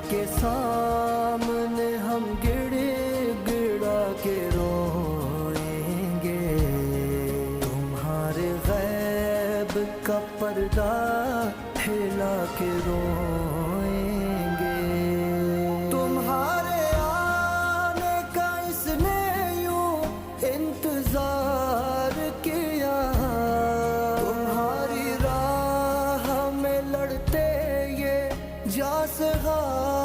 کے سامنے ہم گڑ گڑا کے روئیں گے، تمہارے غیب کا پردہ ہلا کے روئیں گے، تمہارے آنے کا اس نے یوں انتظار کیا، تمہاری راہ میں لڑتے یہ جاں سے غار